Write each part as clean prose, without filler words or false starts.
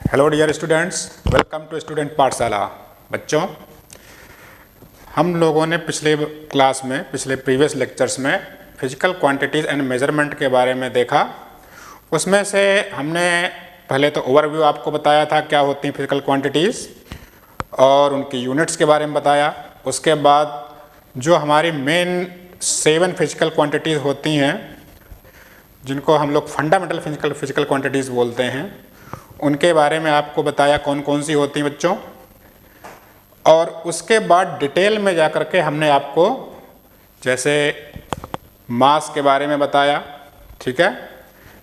Hello dear students, welcome to student Pathshala. बच्चों, हम लोगों ने पिछले क्लास में पिछले प्रीवियस लेक्चर्स में फिजिकल क्वांटिटीज़ एंड मेजरमेंट के बारे में देखा। उसमें से हमने पहले तो ओवरव्यू आपको बताया था क्या होती हैं फिजिकल क्वांटिटीज़ और उनकी यूनिट्स के बारे में बताया। उसके बाद जो हमारी मेन 7 फिजिकल क्वांटिटीज़ होती हैं जिनको हम लोग फंडामेंटल फिजिकल क्वांटिटीज़ बोलते हैं, उनके बारे में आपको बताया कौन कौन सी होती हैं बच्चों। और उसके बाद डिटेल में जा कर के हमने आपको जैसे मास के बारे में बताया, ठीक है,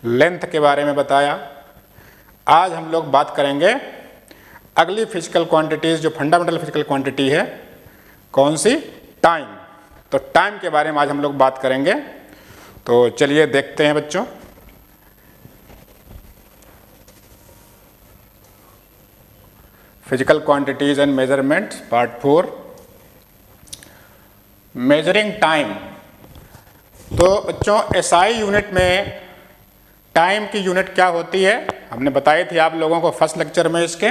लेंथ के बारे में बताया। आज हम लोग बात करेंगे अगली फिजिकल क्वांटिटीज़ जो फंडामेंटल फिजिकल क्वांटिटी है, कौन सी? टाइम। तो टाइम के बारे में आज हम लोग बात करेंगे। तो चलिए देखते हैं बच्चों। Physical quantities and measurement part 4, measuring time. तो बच्चों एसआई यूनिट में टाइम की यूनिट क्या होती है हमने बताई थी आप लोगों को फर्स्ट लेक्चर में। इसके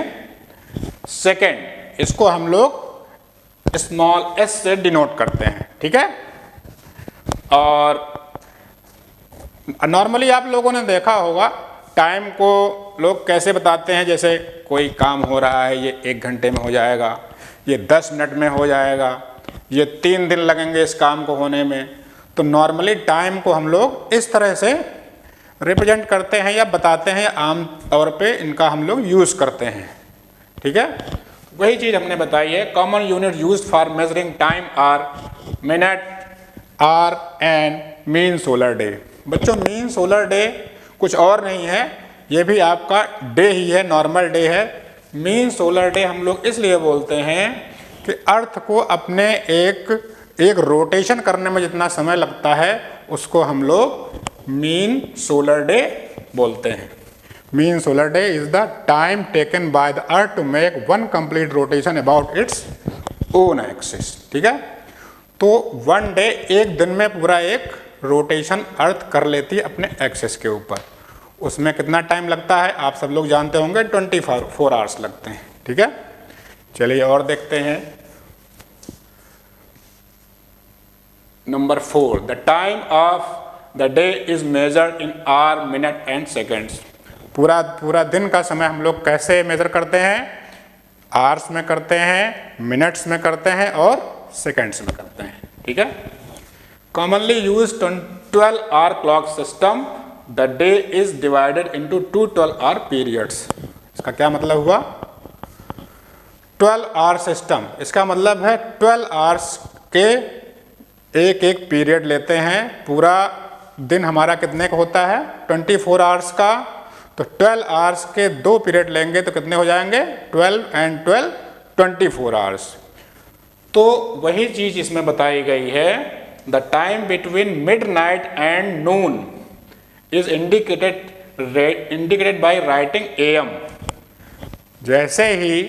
सेकेंड, इसको हम लोग स्मॉल एस से डिनोट करते हैं, ठीक है। और नॉर्मली आप लोगों ने देखा होगा टाइम को लोग कैसे बताते हैं, जैसे कोई काम हो रहा है ये 1 घंटे में हो जाएगा, ये 10 मिनट में हो जाएगा, ये 3 दिन लगेंगे इस काम को होने में। तो नॉर्मली टाइम को हम लोग इस तरह से रिप्रेजेंट करते हैं या बताते हैं, आम तौर पे इनका हम लोग यूज़ करते हैं, ठीक है। वही चीज़ हमने बताई है। Common unit used for measuring time are minute, hour and mean solar day. बच्चों मीन सोलर डे कुछ और नहीं है, ये भी आपका डे ही है, नॉर्मल डे है। मीन सोलर डे हम लोग इसलिए बोलते हैं कि अर्थ को अपने एक रोटेशन करने में जितना समय लगता है उसको हम लोग मीन सोलर डे बोलते हैं। Mean solar day is the time taken by the earth to make one complete rotation about its own axis, ठीक है। तो 1 डे, एक दिन में पूरा एक रोटेशन अर्थ कर लेती है अपने एक्सिस के ऊपर। उसमें कितना टाइम लगता है आप सब लोग जानते होंगे, 24 आवर्स लगते हैं, ठीक है। चलिए और देखते हैं। Number 4, the time of the day is measured in hour, minute and seconds. पूरा दिन का समय हम लोग कैसे मेजर करते हैं? आवर्स में करते हैं, मिनट्स में करते हैं और सेकेंड्स में करते हैं, ठीक है। Commonly use 12 hour clock system. The day is divided into 2 12 hour periods. इसका क्या मतलब हुआ? 12 आवर सिस्टम, इसका मतलब है 12 आवर्स के एक पीरियड लेते हैं। पूरा दिन हमारा कितने का होता है? 24 आवर्स का। तो 12 आवर्स के 2 पीरियड लेंगे तो कितने हो जाएंगे? 12 एंड 12 24 आवर्स। तो वही चीज इसमें बताई गई है। The time between midnight and Noon is indicated by writing AM। जैसे ही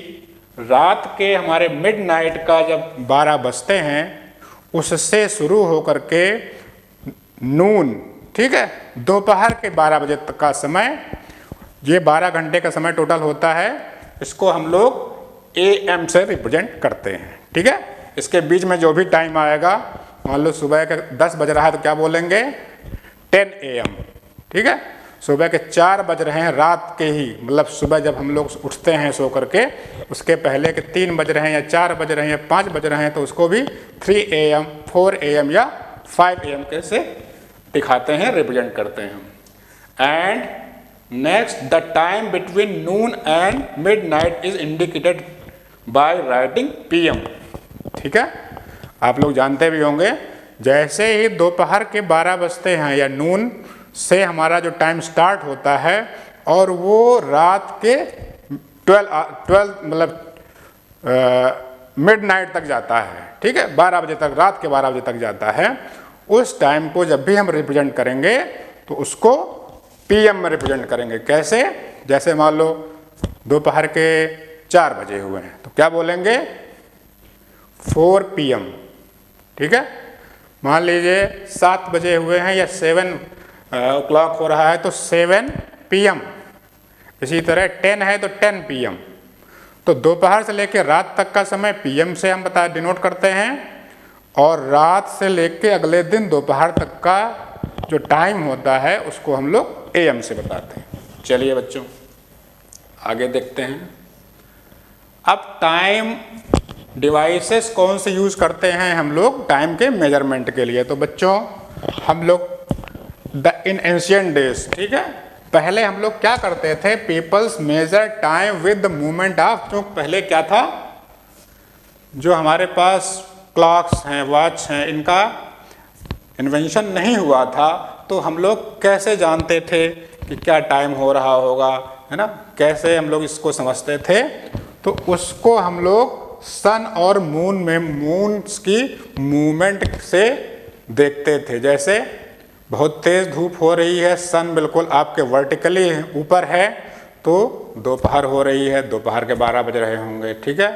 रात के हमारे मिडनाइट का जब 12 बजते हैं उससे शुरू होकर के नून, ठीक है, दोपहर के 12 बजे तक का समय, ये 12 घंटे का समय टोटल होता है। इसको हम लोग AM से रिप्रेजेंट करते हैं, ठीक है। इसके बीच में जो भी टाइम आएगा, मान लो सुबह के 10 बज रहा है तो क्या बोलेंगे? 10 AM, ठीक है। सुबह के 4 बज रहे हैं रात के ही, मतलब सुबह जब हम लोग उठते हैं सो करके, उसके पहले के 3 बज रहे हैं या 4 बज रहे हैं या 5 बज रहे हैं तो उसको भी 3 AM, 4 AM या 5 AM कैसे दिखाते हैं, रिप्रेजेंट करते हैं। And next, the time between Noon and midnight is indicated by writing PM, ठीक है। आप लोग जानते भी होंगे, जैसे ही दोपहर के 12 बजते हैं या नून से हमारा जो टाइम स्टार्ट होता है और वो रात के 12 मतलब मिडनाइट तक जाता है, ठीक है, 12 बजे तक, रात के 12 बजे तक जाता है। उस टाइम को जब भी हम रिप्रेजेंट करेंगे तो उसको PM में रिप्रेजेंट करेंगे। कैसे? जैसे मान लो दोपहर के 4 बजे हुए हैं तो क्या बोलेंगे? 4 PM, ठीक है। मान लीजिए 7 बजे हुए हैं या 7 o'clock हो रहा है तो 7 PM। इसी तरह 10 है तो 10 PM, तो दोपहर से लेकर रात तक का समय PM से हम डिनोट करते हैं, और रात से लेकर अगले दिन दोपहर तक का जो टाइम होता है उसको हम लोग AM से बताते हैं। चलिए बच्चों आगे देखते हैं। अब टाइम डिवाइसेस कौन से यूज़ करते हैं हम लोग टाइम के मेजरमेंट के लिए। तो बच्चों हम लोग इन एंशियंट डेज, ठीक है, पहले हम लोग क्या करते थे, peoples measure time with the movement of, जो पहले क्या था, जो हमारे पास क्लॉक्स हैं, वॉच हैं, इनका इन्वेंशन नहीं हुआ था, तो हम लोग कैसे जानते थे कि क्या टाइम हो रहा होगा, है ना, कैसे हम लोग इसको समझते थे। तो उसको हम लोग सन और मून में मून की मूवमेंट से देखते थे। जैसे बहुत तेज़ धूप हो रही है, सन बिल्कुल आपके वर्टिकली ऊपर है, तो दोपहर हो रही है, दोपहर के 12 बज रहे होंगे, ठीक है।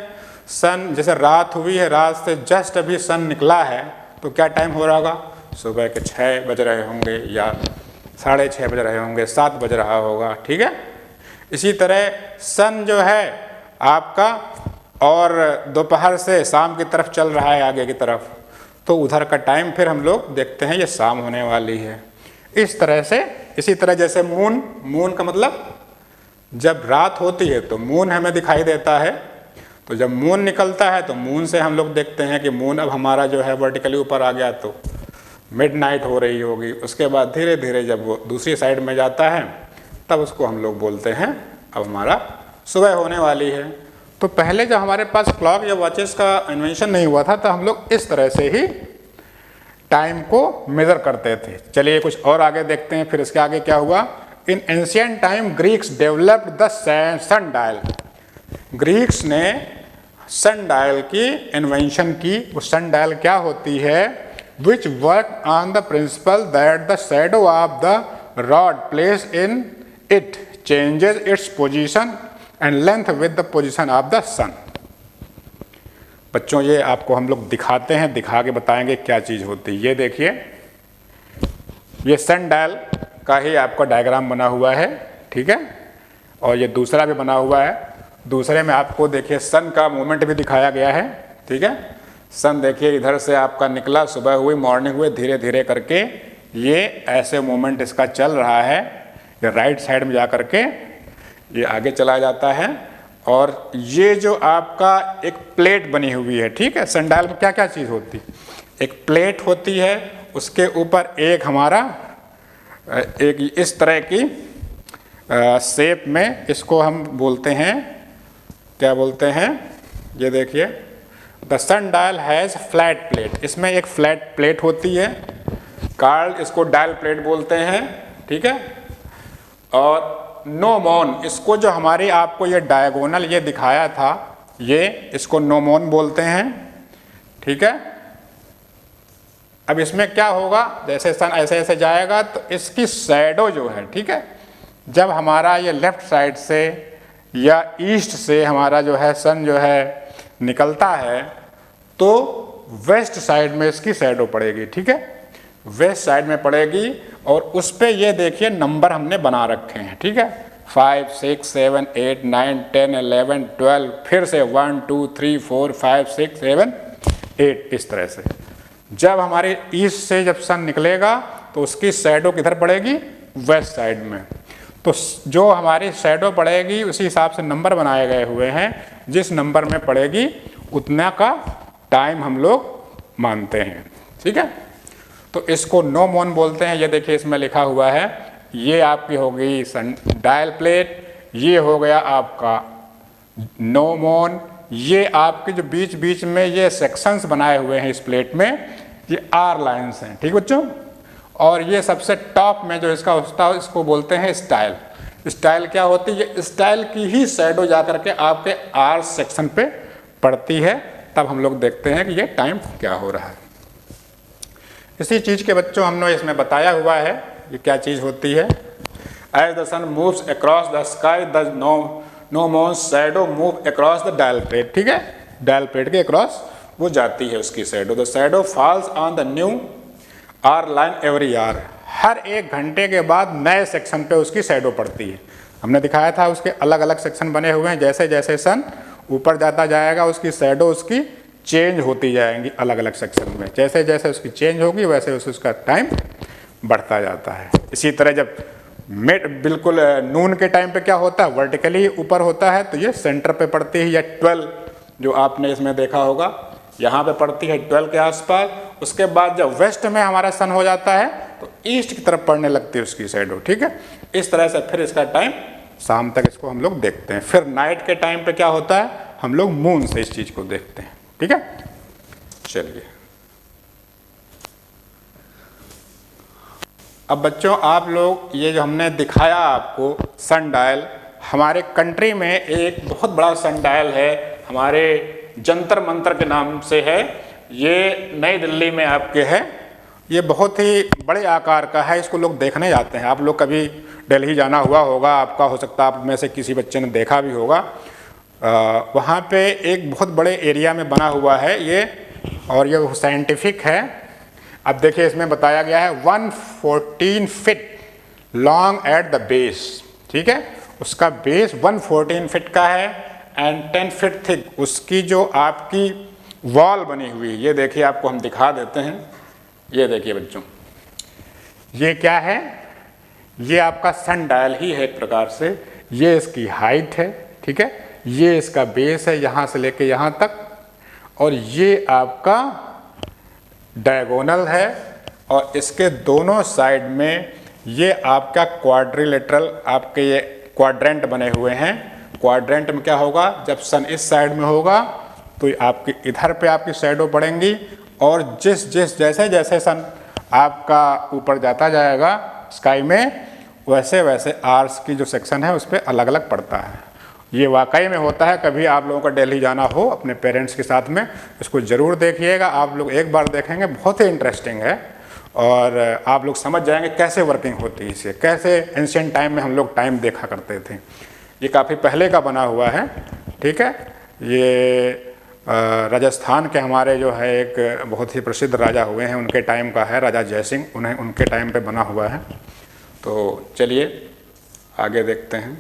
सन जैसे रात हुई है, रात से जस्ट अभी सन निकला है, तो क्या टाइम हो रहा होगा, सुबह के 6 बज रहे होंगे या 6:30 बज रहे होंगे, 7 बज रहा होगा, ठीक है। इसी तरह सन जो है आपका और दोपहर से शाम की तरफ चल रहा है आगे की तरफ, तो उधर का टाइम फिर हम लोग देखते हैं ये शाम होने वाली है, इस तरह से। इसी तरह जैसे मून, मून का मतलब जब रात होती है तो मून हमें दिखाई देता है, तो जब मून निकलता है तो मून से हम लोग देखते हैं कि मून अब हमारा जो है वर्टिकली ऊपर आ गया, तो मिडनाइट हो रही होगी। उसके बाद धीरे धीरे जब वो दूसरी साइड में जाता है तब उसको हम लोग बोलते हैं अब हमारा सुबह होने वाली है। तो पहले जब हमारे पास क्लॉक या वॉचेस का इन्वेंशन नहीं हुआ था तो हम लोग इस तरह से ही टाइम को मेज़र करते थे। चलिए कुछ और आगे देखते हैं, फिर इसके आगे क्या हुआ। In ancient time Greeks developed the sundial. Greeks ने सन डायल की इन्वेंशन की। वो सन डायल क्या होती है, which work on the principle that the shadow of the rod place in it changes its position and length with the position of the sun. बच्चों ये आपको हम लोग दिखाते हैं, दिखा के बताएंगे क्या चीज़ होती है। ये देखिए, ये सन डायल का ही आपका डायग्राम बना हुआ है, ठीक है, और ये दूसरा भी बना हुआ है। दूसरे में आपको देखिए सन का मूवमेंट भी दिखाया गया है, ठीक है। सन देखिए इधर से आपका निकला, सुबह हुई, मॉर्निंग हुई, धीरे धीरे करके ये ऐसे मूवमेंट इसका चल रहा है। ये राइट साइड में जा करके ये आगे चला जाता है, और ये जो आपका एक प्लेट बनी हुई है, ठीक है। सन डायल में क्या क्या चीज़ होती है, एक प्लेट होती है, उसके ऊपर एक हमारा एक इस तरह की शेप में, इसको हम बोलते हैं, क्या बोलते हैं, ये देखिए, the sundial has flat plate. इसमें एक फ्लैट प्लेट होती है, कार्ड इसको डायल प्लेट बोलते हैं, ठीक है। और नोमोन, इसको जो हमारी आपको ये डायगोनल ये दिखाया था, ये इसको नोमोन बोलते हैं, ठीक है। अब इसमें क्या होगा, जैसे सन ऐसे ऐसे जाएगा तो इसकी शैडो जो है, ठीक है, जब हमारा ये लेफ्ट साइड से या ईस्ट से हमारा जो है सन जो है निकलता है, तो वेस्ट साइड में इसकी शैडो पड़ेगी, ठीक है, वेस्ट साइड में पड़ेगी। और उस पे ये देखिए नंबर हमने बना रखे हैं, ठीक है, 5, 6, 7, 8, 9, 10, 11, 12, फिर से 1, 2, 3, 4, 5, 6, 7, 8, इस तरह से। जब हमारे ईस्ट से जब सन निकलेगा तो उसकी शैडो किधर पड़ेगी, वेस्ट साइड में। तो जो हमारी शैडो पड़ेगी उसी हिसाब से नंबर बनाए गए हुए हैं, जिस नंबर में पड़ेगी उतना का टाइम हम लोग मानते हैं, ठीक है। तो इसको नोमोन बोलते हैं। ये देखिए इसमें लिखा हुआ है, ये आपकी हो गई सन डायल प्लेट, ये हो गया आपका नोमोन, ये आपके जो बीच बीच में ये सेक्शंस बनाए हुए हैं इस प्लेट में, ये आर लाइन्स हैं, ठीक बच्चों। और ये सबसे टॉप में जो इसका होता है इसको बोलते हैं स्टाइल। स्टाइल क्या होती है, ये स्टाइल की ही शैडो जा करके आपके आर सेक्शन पे पड़ती है, तब हम लोग देखते हैं कि ये टाइम क्या हो रहा है। इसी चीज़ के बच्चों हमने इसमें बताया हुआ है ये क्या चीज़ होती है। As the sun moves across the sky the gnomon shadow move across the dial plate, ठीक है, डायल प्लेट के अक्रॉस वो जाती है उसकी shadow. The shadow falls on the new hour line every hour. हर 1 घंटे के बाद नए सेक्शन पे उसकी शैडो पड़ती है। हमने दिखाया था उसके अलग अलग सेक्शन बने हुए हैं। जैसे जैसे सन ऊपर जाता जाएगा उसकी शैडो उसकी चेंज होती जाएंगी अलग अलग सेक्शन में। जैसे जैसे उसकी चेंज होगी वैसे वैसे उसका टाइम बढ़ता जाता है। इसी तरह जब मिड बिल्कुल नून के टाइम पे क्या होता है, वर्टिकली ऊपर होता है, तो ये सेंटर पे पड़ती है, या 12 जो आपने इसमें देखा होगा यहाँ पे पड़ती है 12 के आसपास। उसके बाद जब वेस्ट में हमारा सन हो जाता है तो ईस्ट की तरफ पड़ने लगती है उसकी शैडो, ठीक है। इस तरह से फिर इसका टाइम शाम तक इसको हम लोग देखते हैं। फिर नाइट के टाइम पे क्या होता है, हम लोग मून से इस चीज़ को देखते हैं, ठीक है। चलिए अब बच्चों आप लोग ये जो हमने दिखाया आपको सन डायल, हमारे कंट्री में एक बहुत बड़ा सन डायल है, हमारे जंतर मंतर के नाम से है। ये नई दिल्ली में आपके है। ये बहुत ही बड़े आकार का है, इसको लोग देखने जाते हैं। आप लोग कभी दिल्ली जाना हुआ होगा, आपका हो सकता है आप में से किसी बच्चे ने देखा भी होगा। वहाँ पे एक बहुत बड़े एरिया में बना हुआ है ये, और ये साइंटिफिक है। अब देखिए इसमें बताया गया है 114 feet long at the base, ठीक है। उसका बेस 114 फीट का है एंड 10 फीट थिक उसकी जो आपकी वॉल बनी हुई है। ये देखिए आपको हम दिखा देते हैं। ये देखिए बच्चों, ये क्या है, ये आपका सन डायल ही है एक प्रकार से। ये इसकी हाइट है, ठीक है। ये इसका बेस है यहाँ से लेके यहाँ तक, और ये आपका डायगोनल है, और इसके दोनों साइड में ये आपका क्वाड्रिलेटरल आपके ये क्वाड्रेंट बने हुए हैं। क्वाड्रेंट में क्या होगा, जब सन इस साइड में होगा तो आपकी इधर पे आपकी शैडो पड़ेंगी, और जैसे जैसे सन आपका ऊपर जाता जाएगा स्काई में, वैसे वैसे आर्स की जो सेक्शन है उस पर अलग अलग पड़ता है। ये वाकई में होता है। कभी आप लोगों का दिल्ली जाना हो अपने पेरेंट्स के साथ में, इसको ज़रूर देखिएगा। आप लोग एक बार देखेंगे, बहुत ही इंटरेस्टिंग है, और आप लोग समझ जाएंगे कैसे वर्किंग होती है इसे, कैसे एंशिएंट टाइम में हम लोग टाइम देखा करते थे। ये काफ़ी पहले का बना हुआ है, ठीक है। ये राजस्थान के हमारे जो है एक बहुत ही प्रसिद्ध राजा हुए हैं, उनके टाइम का है, राजा जयसिंह, उनके टाइम पे बना हुआ है। तो चलिए आगे देखते हैं।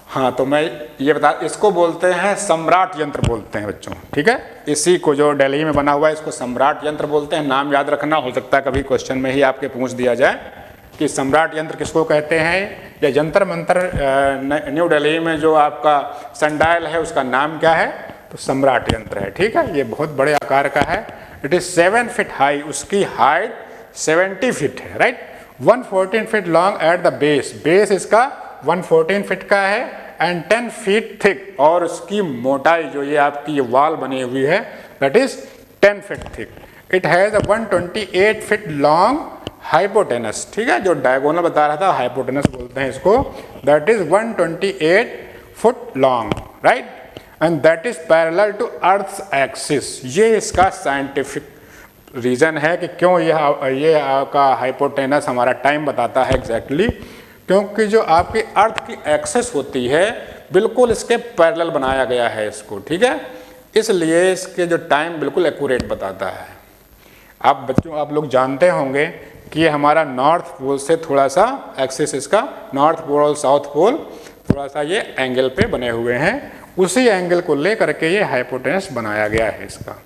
हाँ, तो मैं ये बता, इसको बोलते हैं सम्राट यंत्र बोलते हैं बच्चों, ठीक है। इसी को जो दिल्ली में बना हुआ है इसको सम्राट यंत्र बोलते हैं। नाम याद रखना, हो सकता है कभी क्वेश्चन में ही आपके पूछ दिया जाए कि सम्राट यंत्र किसको कहते हैं, या जंतर मंतर न्यू दिल्ली में जो आपका सन डायल है उसका नाम क्या है, तो सम्राट यंत्र है, ठीक है। ये बहुत बड़े आकार का है। इट इज 7 फीट हाई, उसकी हाइट 70 फीट है, right. 114 feet long at the base, base इसका 114 फीट का है एंड 10 फीट थिक, और उसकी मोटाई जो ये आपकी वॉल बनी हुई है that is 10 feet thick. It has 128 feet long hypotenuse, ठीक है। जो डायगोनल बता रहा था हाइपोटेनस बोलते हैं इसको, that is 128 foot long, right, and that is parallel to earth's axis. ये इसका साइंटिफिक रीज़न है कि क्यों ये आपका हाइपोटेनस हमारा टाइम बताता है एग्जैक्टली, क्योंकि जो आपकी अर्थ की एक्सेस होती है बिल्कुल इसके पैरेलल बनाया गया है इसको, ठीक है। इसलिए इसके जो टाइम बिल्कुल एक्यूरेट बताता है। आप बच्चों आप लोग जानते होंगे कि ये हमारा नॉर्थ पोल से थोड़ा सा एक्सिस इसका, नॉर्थ पोल और साउथ पोल थोड़ा सा ये एंगल पे बने हुए हैं, उसी एंगल को लेकर के ये हाइपोटेनस बनाया गया है इसका।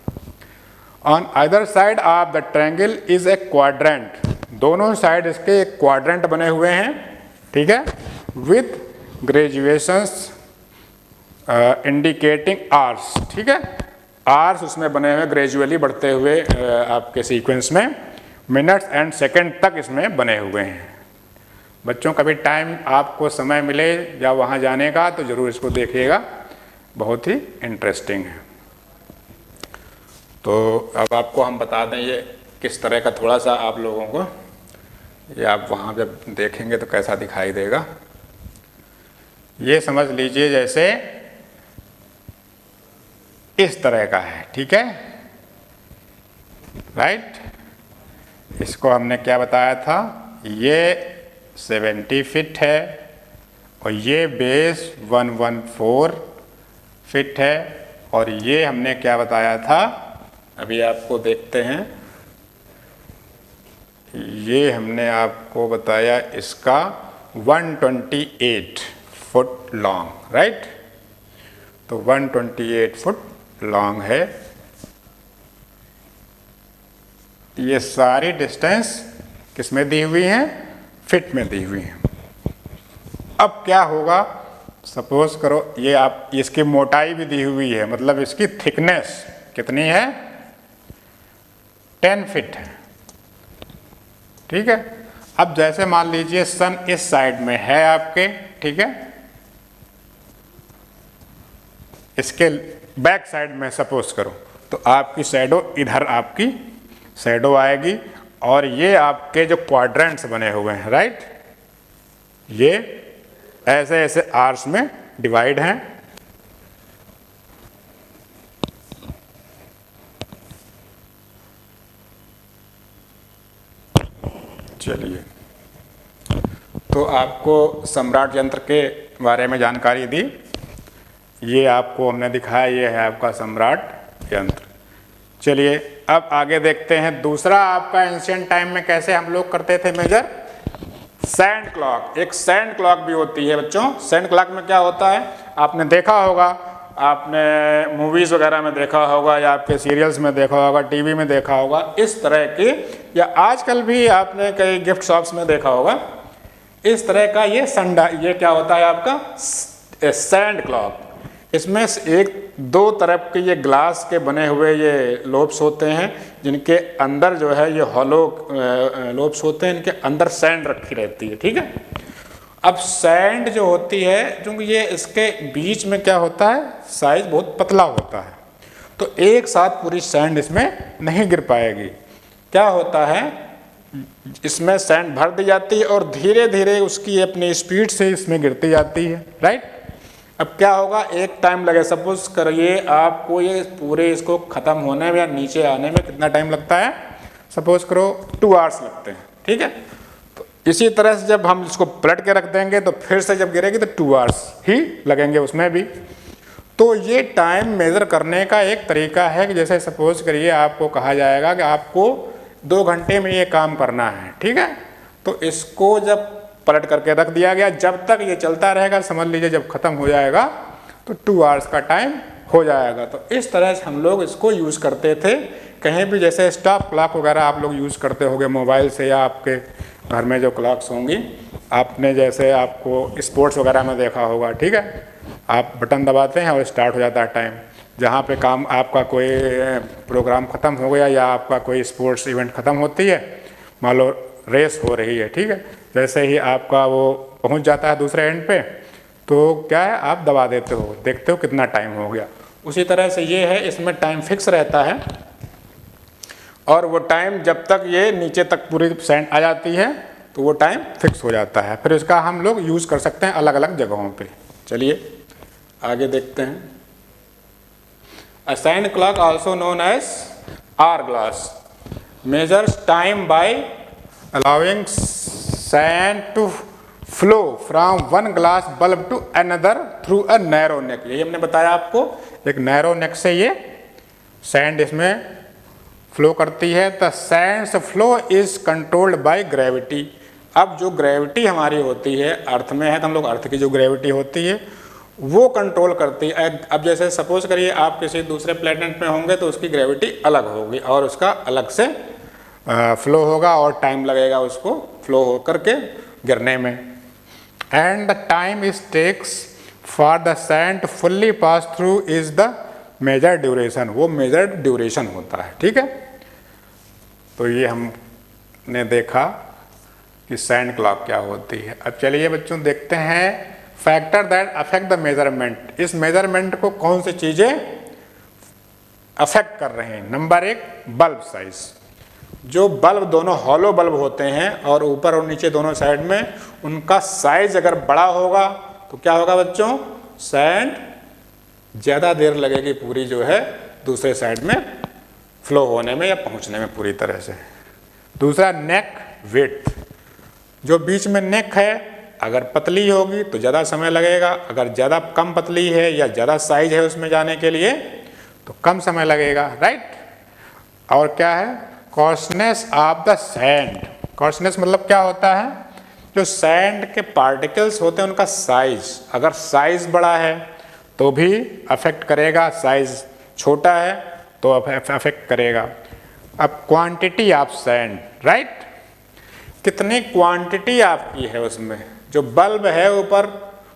On either side of the triangle is a quadrant, दोनों साइड इसके एक क्वाड्रेंट बने हुए हैं, ठीक है, विथ ग्रेजुएशंस इंडिकेटिंग आर्स, ठीक है। आर्स उसमें बने हुए ग्रेजुअली बढ़ते हुए आपके सीक्वेंस में मिनट्स एंड सेकंड तक इसमें बने हुए हैं। बच्चों कभी टाइम आपको समय मिले या वहाँ जाने का तो ज़रूर इसको देखिएगा, बहुत ही इंटरेस्टिंग है। तो अब आपको हम बता दें ये किस तरह का, थोड़ा सा आप लोगों को ये आप वहाँ जब देखेंगे तो कैसा दिखाई देगा। ये समझ लीजिए जैसे इस तरह का है, ठीक है, राइट। इसको हमने क्या बताया था, ये 70 फीट है और ये बेस 114 फीट है, और ये हमने क्या बताया था, अभी आपको देखते हैं, ये हमने आपको बताया इसका 128 फुट लॉन्ग, राइट। तो 128 फुट लॉन्ग है। ये सारी डिस्टेंस किस में दी हुई हैं? फिट में दी हुई हैं। अब क्या होगा, सपोज करो ये आप, इसकी मोटाई भी दी हुई है, मतलब इसकी थिकनेस कितनी है? 10 फीट है, ठीक है। अब जैसे मान लीजिए सन इस साइड में है आपके, ठीक है, इसके बैक साइड में सपोज करो, तो आपकी शैडो इधर आपकी शैडो आएगी, और ये आपके जो क्वाड्रेंट्स बने हुए हैं, राइट, ये ऐसे ऐसे आर्स में डिवाइड हैं। चलिए, तो आपको सम्राट यंत्र के बारे में जानकारी दी, ये आपको हमने दिखाया, ये है आपका सम्राट यंत्र। चलिए अब आगे देखते हैं दूसरा आपका एंशिएंट टाइम में कैसे हम लोग करते थे मेजर। सैंड क्लॉक, एक सैंड क्लॉक भी होती है बच्चों। सैंड क्लॉक में क्या होता है, आपने देखा होगा, आपने मूवीज़ वगैरह में देखा होगा, या आपके सीरियल्स में देखा होगा, टीवी में देखा होगा, इस तरह की, या आजकल भी आपने कई गिफ्ट शॉप्स में देखा होगा, इस तरह का ये संडा, ये क्या होता है आपका सैंड क्लॉक। इसमें एक दो तरफ के ये ग्लास के बने हुए ये लोब्स होते हैं, जिनके अंदर जो है ये हॉलो लोब्स होते हैं, इनके अंदर सैंड रखी रहती है, ठीक है। अब सैंड जो होती है, क्योंकि ये इसके बीच में क्या होता है, साइज बहुत पतला होता है, तो एक साथ पूरी सैंड इसमें नहीं गिर पाएगी। क्या होता है, इसमें सैंड भर दी जाती है और धीरे धीरे उसकी अपनी स्पीड से इसमें गिरती जाती है, राइट। अब क्या होगा, एक टाइम लगे, सपोज करिए आपको ये पूरे इसको ख़त्म होने में या नीचे आने में कितना टाइम लगता है, सपोज करो 2 आवर्स लगते हैं, ठीक है। तो इसी तरह से जब हम इसको पलट के रख देंगे तो फिर से जब गिरेगी तो 2 आवर्स ही लगेंगे उसमें भी। तो ये टाइम मेज़र करने का एक तरीका है कि जैसे सपोज करिए आपको कहा जाएगा कि आपको 2 घंटे में ये काम करना है, ठीक है। तो इसको जब पलट करके रख दिया गया, जब तक ये चलता रहेगा, समझ लीजिए जब ख़त्म हो जाएगा तो 2 आवर्स का टाइम हो जाएगा। तो इस तरह से हम लोग इसको यूज़ करते थे। कहीं भी जैसे स्टॉप क्लॉक वगैरह आप लोग यूज़ करते होंगे मोबाइल से, या आपके घर में जो क्लॉक्स होंगी, आपने जैसे आपको स्पोर्ट्स वगैरह में देखा होगा, ठीक है, आप बटन दबाते हैं और स्टार्ट हो जाता है टाइम। जहाँ पे काम आपका कोई प्रोग्राम ख़त्म हो गया या आपका कोई स्पोर्ट्स इवेंट ख़त्म होती है, मान लो रेस हो रही है, ठीक है, जैसे ही आपका वो पहुंच जाता है दूसरे एंड पे, तो क्या है, आप दबा देते हो, देखते हो कितना टाइम हो गया। उसी तरह से ये है, इसमें टाइम फिक्स रहता है, और वो टाइम जब तक ये नीचे तक पूरी सैंड आ जाती है तो वो टाइम फिक्स हो जाता है। फिर इसका हम लोग यूज़ कर सकते हैं अलग अलग जगहों पे। चलिए आगे देखते हैं। A sand clock also known as hourglass measures time by allowing sand to flow from one glass bulb to another through a narrow neck। यही हमने बताया आपको, एक नैरो नेक से ये सैंड इसमें फ्लो करती है। The Sands flow is controlled by gravity. अब जो ग्रेविटी हमारी होती है, अर्थ में है तो हम लोग अर्थ की जो ग्रेविटी होती है वो कंट्रोल करती है। अब जैसे सपोज करिए आप किसी दूसरे प्लेनेट में होंगे तो उसकी ग्रेविटी अलग होगी और उसका अलग से फ्लो होगा और टाइम लगेगा उसको फ्लो हो करके गिरने में। And the time is takes for the sand fully pass through is the measure duration. वो मेजर ड्यूरेशन होता है, ठीक है। तो ये हमने देखा कि सैंड क्लॉक क्या होती है। अब चलिए बच्चों देखते हैं factor that affect the measurement. इस मेजरमेंट को कौन सी चीज़ें अफेक्ट कर रहे हैं। Number 1 bulb size. जो बल्ब दोनों हॉलो बल्ब होते हैं और ऊपर और नीचे दोनों साइड में, उनका साइज अगर बड़ा होगा तो क्या होगा बच्चों, सैंड ज़्यादा देर लगेगी पूरी जो है दूसरे साइड में फ्लो होने में या पहुंचने में पूरी तरह से। दूसरा नेक विड्थ। जो बीच में नेक है अगर पतली होगी तो ज़्यादा समय लगेगा, अगर ज़्यादा कम पतली है या ज़्यादा साइज है उसमें जाने के लिए तो कम समय लगेगा, राइट। और क्या है, कॉर्सनेस ऑफ द सैंड। कॉर्सनेस मतलब क्या होता है, जो सैंड के पार्टिकल्स होते हैं उनका साइज, अगर साइज बड़ा है तो भी अफेक्ट करेगा, साइज छोटा है तो अफेक्ट करेगा। अब क्वांटिटी ऑफ सैंड, राइट, कितनी क्वांटिटी आपकी है उसमें, जो बल्ब है ऊपर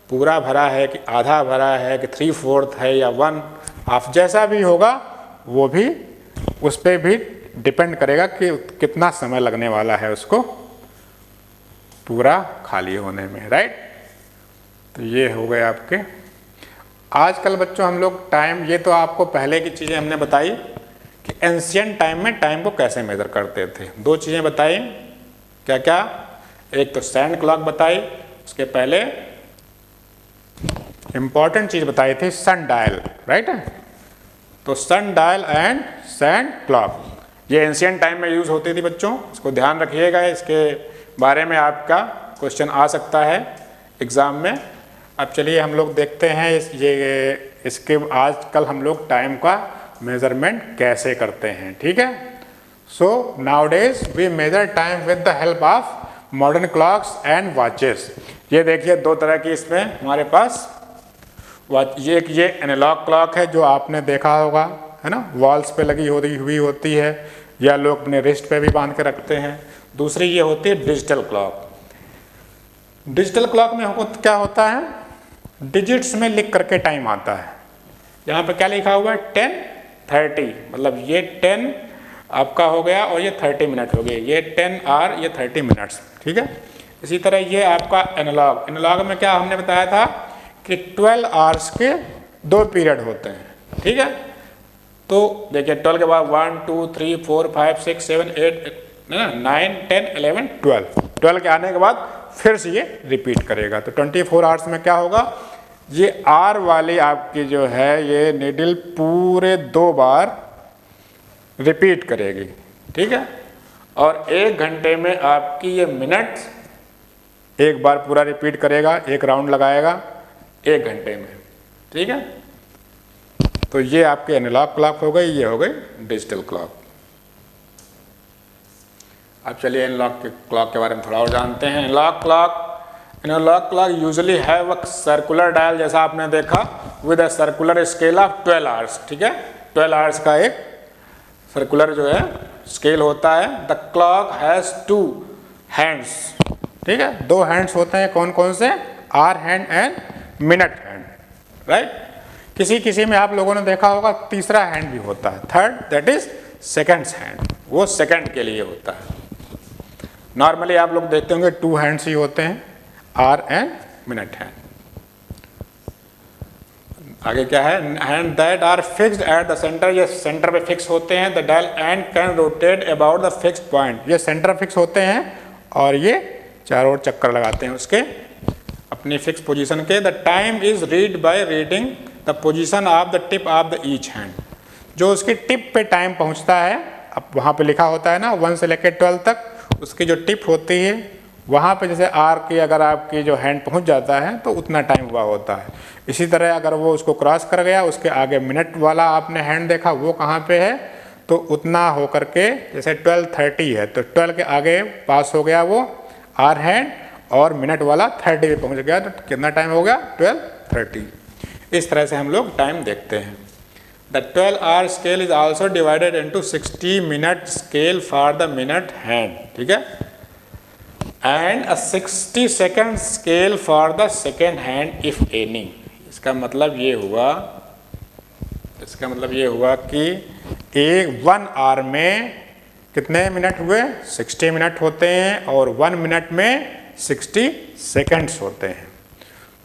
पूरा भरा है कि आधा भरा है कि 3/4 है या 1/2, जैसा भी होगा वो भी उस पर भी डिपेंड करेगा कि कितना समय लगने वाला है उसको पूरा खाली होने में, राइट। तो ये हो गए आपके। आजकल बच्चों हम लोग टाइम, ये तो आपको पहले की चीज़ें हमने बताई कि एंशिएंट टाइम में टाइम को कैसे मेज़र करते थे। 2 चीज़ें बताई, क्या क्या, एक तो सैंड क्लॉक बताई, उसके पहले इंपॉर्टेंट चीज़ बताई थी सन डायल, राइट। तो सन डायल एंड सैंड क्लॉक ये एंशिएंट टाइम में यूज़ होती थी बच्चों, इसको ध्यान रखिएगा, इसके बारे में आपका क्वेश्चन आ सकता है एग्ज़ाम में। अब चलिए हम लोग देखते हैं इसके आजकल हम लोग टाइम का मेज़रमेंट कैसे करते हैं, ठीक है। So nowadays we measure time with the help of modern clocks and watches. ये देखिए 2 तरह की इसमें हमारे पास ये एनालॉग क्लॉक है जो आपने देखा होगा, है ना, वॉल्स पे लगी हुई होती है या लोग अपने रिस्ट पे भी बांध के रखते हैं। दूसरी ये होती है डिजिटल क्लॉक। डिजिटल क्लॉक में क्या होता है, डिजिट्स में लिख करके टाइम आता है। यहाँ पे क्या लिखा हुआ है 10:30, मतलब ये 10 आपका हो गया और ये 30 मिनट हो गए, ये 10 आवर, ये 30 मिनट्स, ठीक है। इसी तरह ये आपका एनालॉग में क्या हमने बताया था कि 12 आवर्स के 2 पीरियड होते हैं, ठीक है। तो देखिए 12 के बाद 1 2 3 4 5 6 7 8 9 10 11 12 के आने के बाद फिर से ये रिपीट करेगा। तो 24 आवर्स में क्या होगा, ये आर वाली आपकी जो है ये नीडल पूरे 2 बार रिपीट करेगी, ठीक है। और 1 घंटे में आपकी ये मिनट 1 बार पूरा रिपीट करेगा, 1 राउंड लगाएगा 1 घंटे में, ठीक है। तो ये आपके एनालॉग क्लॉक हो गई, ये हो गई डिजिटल क्लॉक। अब चलिए एनालॉग क्लॉक के बारे में थोड़ा और जानते हैं। Analog clock usually have a circular dial, जैसा आपने देखा, with a circular scale of 12 hours, ठीक है। 12 आवर्स का एक सर्कुलर जो है स्केल होता है। द क्लॉक हैज़ 2 हैंड्स, ठीक है, 2 हैंड्स होते हैं, कौन कौन से, hour hand and minute hand, right. किसी में आप लोगों ने देखा होगा तीसरा हैंड भी होता है, third, that is seconds hand, वो सेकंड के लिए होता है। नॉर्मली आप लोग देखते होंगे 2 हैंड्स ही होते हैं, आर एंड मिनट हैंड। आगे क्या है, hand that are fixed at the centre, ये सेंटर पे फिक्स होते हैं। The dial and can rotate about the fixed point, ये सेंटर फिक्स होते हैं और ये चारों ओर चक्कर लगाते हैं उसके अपनी फिक्स पोजीशन के। The time is read by reading the position of the tip of the each hand, जो उसकी टिप पे टाइम पहुंचता है, अब वहाँ पे लिखा होता है ना 1 से लेकर 12 तक, उसकी जो टिप होती है वहाँ पे जैसे आर की अगर आपकी जो हैंड पहुँच जाता है तो उतना टाइम हुआ होता है। इसी तरह अगर वो उसको क्रॉस कर गया, उसके आगे मिनट वाला आपने हैंड देखा वो कहाँ पे है, तो उतना हो करके जैसे 12:30 है तो 12 के आगे पास हो गया वो आर हैंड और मिनट वाला 30 पे पहुँच गया, तो कितना टाइम हो गया 12:30। इस तरह से हम लोग टाइम देखते हैं। The 12-hour scale is also divided into 60-minute scale for the minute hand, ठीक है, and a 60-second scale for the second hand if any। इसका मतलब ये हुआ कि 1 आवर में कितने मिनट हुए, 60 मिनट होते हैं और 1 मिनट में 60 सेकेंड्स होते हैं।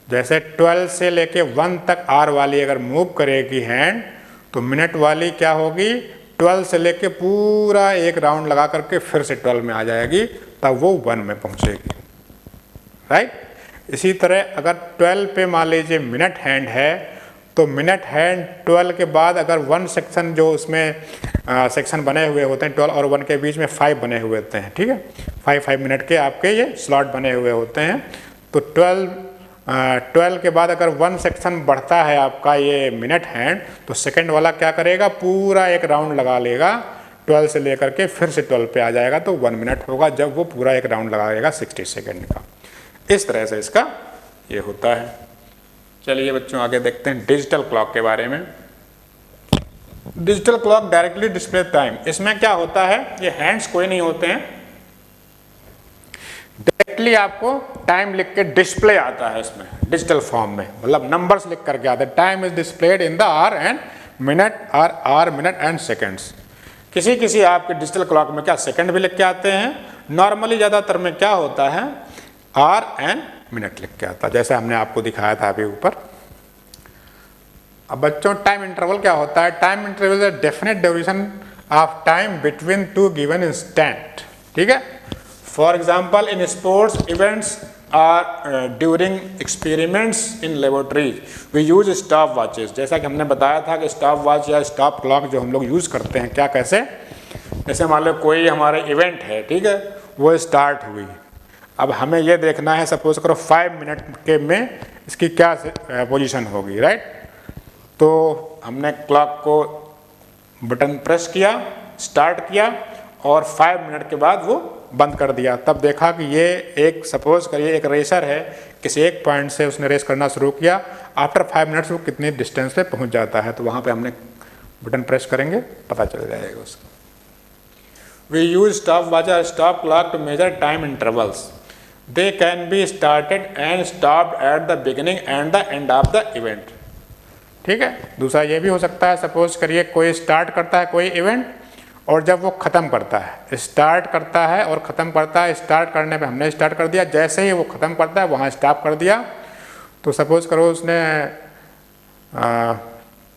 जैसे 12 से लेके 1 तक आर वाली अगर मूव करेगी हैंड, तो मिनट वाली क्या होगी, 12 से लेके पूरा एक राउंड लगा करके फिर से 12 में आ जाएगी, तब वो 1 में पहुंचेगी, राइट। इसी तरह अगर 12 पे मान लीजिए मिनट हैंड है, तो मिनट हैंड 12 के बाद अगर 1 सेक्शन जो उसमें सेक्शन बने हुए होते हैं 12 और 1 के बीच में 5 बने हुए होते हैं, ठीक है, 5 मिनट के आपके ये स्लॉट बने हुए होते हैं। तो 12 के बाद अगर 1 सेक्शन बढ़ता है आपका ये मिनट हैंड, तो सेकंड वाला क्या करेगा, पूरा एक राउंड लगा लेगा 12 से लेकर के फिर से 12 पे आ जाएगा, तो 1 मिनट होगा जब वो पूरा एक राउंड लगाएगा 60 सेकेंड का। इस तरह से इसका ये होता है। चलिए बच्चों आगे देखते हैं डिजिटल क्लॉक के बारे में। Digital clock directly display time. इसमें क्या होता है, ये हैंड्स कोई नहीं होते हैं, डायरेक्टली आपको टाइम लिख के डिस्प्ले आता है इसमें डिजिटल फॉर्म में, मतलब नंबर्स लिख करके आता है। Time is displayed in the our and minute और आवर मिनट एंड सेकंड्स। किसी किसी आपके डिजिटल क्लॉक में क्या सेकंड भी लिख के आते हैं, नॉर्मली ज़्यादातर में क्या होता है आवर एंड मिनट लिख के आता है, जैसे हमने आपको दिखाया था अभी ऊपर। अब बच्चों टाइम इंटरवल क्या होता है, time interval is a definite duration of time between two given instant. ठीक है, for example in sports events or during experiments in laboratories we use stopwatches. जैसा कि हमने बताया था कि स्टॉप वॉच या स्टॉप क्लॉक जो हम लोग यूज़ करते हैं, क्या कैसे, जैसे मान लो कोई हमारे इवेंट है, ठीक है, वो स्टार्ट हुई, अब हमें ये देखना है सपोज करो 5 मिनट के में इसकी क्या पोजीशन होगी, राइट। तो हमने क्लॉक को बटन प्रेस किया, स्टार्ट किया और 5 मिनट के बाद वो बंद कर दिया। तब देखा कि ये एक सपोज करिए एक रेसर है, किसी एक पॉइंट से उसने रेस करना शुरू किया, आफ्टर 5 मिनट्स वो कितनी डिस्टेंस पे पहुंच जाता है, तो वहाँ पे हमने बटन प्रेस करेंगे, पता चल जाएगा उसको। वी यूज स्टॉप वॉच और stop clock to measure time intervals. They can be started and stopped at the beginning and the end of the event. ठीक है, दूसरा ये भी हो सकता है, सपोज करिए कोई स्टार्ट करता है कोई इवेंट और जब वो ख़त्म करता है, स्टार्ट करता है और ख़त्म करता है, स्टार्ट करने पे हमने स्टार्ट कर दिया, जैसे ही वो ख़त्म करता है वहाँ स्टॉप कर दिया। तो सपोज करो उसने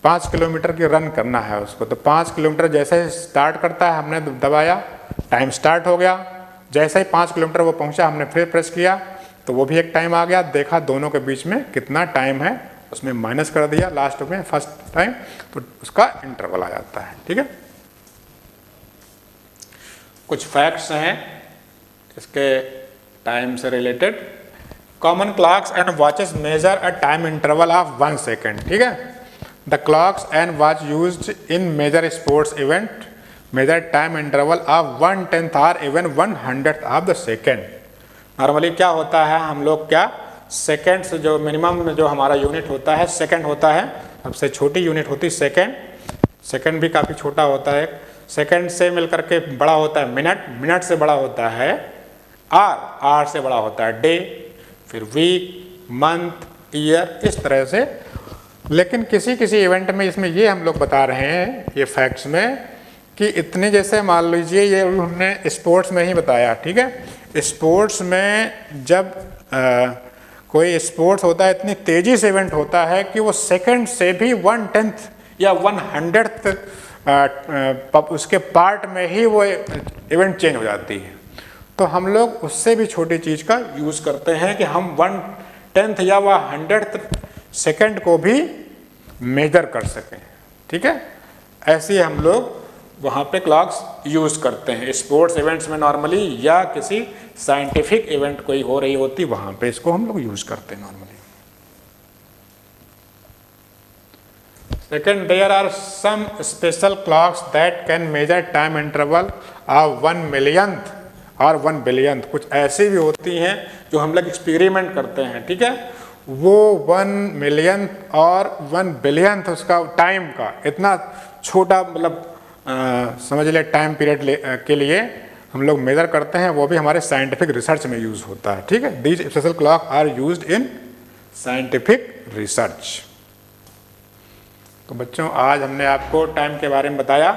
5 किलोमीटर की रन करना है उसको, तो 5 किलोमीटर जैसे ही स्टार्ट करता है हमने दबाया, टाइम स्टार्ट हो गया, जैसे ही 5 किलोमीटर वो पहुँचा हमने फिर प्रेस किया, तो वो भी एक टाइम आ गया, देखा दोनों के बीच में कितना टाइम है, उसमें माइनस कर दिया लास्ट में फर्स्ट टाइम, तो उसका इंटरवल आ जाता है। ठीक है, कुछ फैक्ट्स हैं इसके टाइम से related. Common clocks and watches measure a time interval of 1 second. ठीक है, the clocks and watch used in measure sports event measure time interval of 1/10 और even 1/100 of the second. Normally क्या होता है, हम लोग क्या सेकेंड से जो मिनिमम जो हमारा यूनिट होता है सेकेंड होता है, सबसे छोटी यूनिट होती है सेकेंड, सेकेंड भी काफ़ी छोटा होता है, सेकेंड से मिलकर के बड़ा होता है मिनट, मिनट से बड़ा होता है आर, आर से बड़ा होता है डे, फिर वीक, मंथ, ईयर, इस तरह से। लेकिन किसी किसी इवेंट में इसमें ये हम लोग बता रहे हैं ये फैक्ट्स में कि इतने, जैसे मान लीजिए ये हमने स्पोर्ट्स में ही बताया। ठीक है, स्पोर्ट्स में जब कोई स्पोर्ट्स होता है, इतनी तेज़ी से इवेंट होता है कि वो सेकंड से भी 1/10 या 1/100 उसके पार्ट में ही वो इवेंट चेंज हो जाती है। तो हम लोग उससे भी छोटी चीज़ का यूज़ करते हैं कि हम 1/10 या 100th सेकेंड को भी मेजर कर सकें। ठीक है, ऐसे हम लोग वहाँ पे क्लॉक्स यूज़ करते हैं स्पोर्ट्स इवेंट्स में नॉर्मली, या किसी साइंटिफिक इवेंट कोई हो रही होती वहाँ पे इसको हम लोग यूज़ करते हैं normally. Second, there are some special clocks that can measure time interval of 1 millionth और 1 billionth। कुछ ऐसी भी होती हैं जो हम लोग एक्सपेरिमेंट करते हैं। ठीक है, वो 1 millionth और 1 billionth उसका टाइम का इतना छोटा, मतलब समझ ले टाइम पीरियड के लिए हम लोग मेजर करते हैं, वो भी हमारे साइंटिफिक रिसर्च में यूज़ होता है। ठीक है, these special clock are used in scientific research. तो बच्चों आज हमने आपको टाइम के बारे में बताया,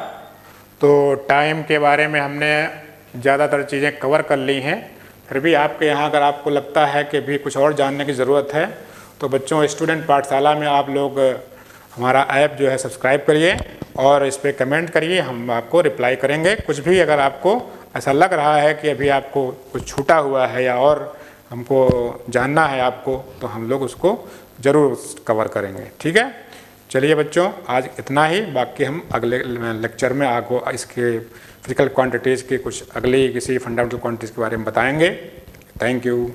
तो टाइम के बारे में हमने ज़्यादातर चीज़ें कवर कर ली हैं। फिर भी आपके यहाँ अगर आपको लगता है कि भी कुछ और जानने की ज़रूरत है, तो बच्चों स्टूडेंट पाठशाला में आप लोग हमारा ऐप जो है सब्सक्राइब करिए और इस पर कमेंट करिए, हम आपको रिप्लाई करेंगे। कुछ भी अगर आपको ऐसा लग रहा है कि अभी आपको कुछ छूटा हुआ है या और हमको जानना है आपको, तो हम लोग उसको ज़रूर कवर करेंगे। ठीक है, चलिए बच्चों आज इतना ही, बाकी हम अगले लेक्चर में आपको इसके फिजिकल क्वांटिटीज़ की कुछ अगली किसी फंडामेंटल क्वांटिटीज़ के बारे में बताएंगे। Thank you.